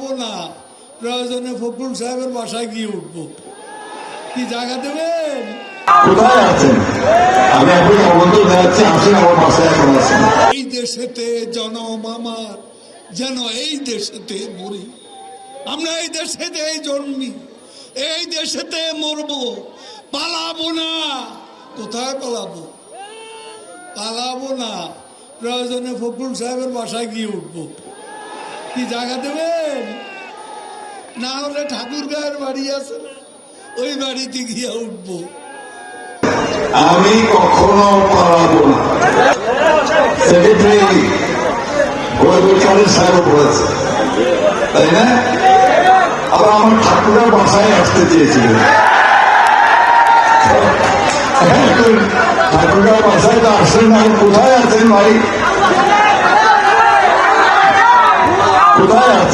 পালাবো না, প্রয়োজনে ফখরুল সাহেবের বাসায় গিয়ে উঠবো। কি জায়গা দেবেন? কোথায় আছেন? আমি এখন আমন্ত্রণ জানাচ্ছি, আসেন আমার বাসায় এখন আছেন। এই দেশেতে জনম আমার, যেন এই দেশেতে মরি। আমরা এই দেশেতে জন্মি, এই দেশেতে মরবো, পালাবো না। কোথায় পালাবো? পালাবো না, প্রয়োজনে ফখরুল সাহেবের বাসায় গিয়ে উঠবো। কি জায়গা দেবেন? না হলে ঠাকুর গায়ের বাড়ি আছে না, ওই বাড়িতে গিয়ে উঠবো। আমি কখনো পালাবো না। সেক্রেটারি সাহেব বলেছে, তাই না? আবার আমার ঠাকুরের বাসায় আসতে চেয়েছিলেন। ঠাকুরের বাসায় তো আসলেন, আমি কোথায় আছেন ভাই? কোথায় আছেন?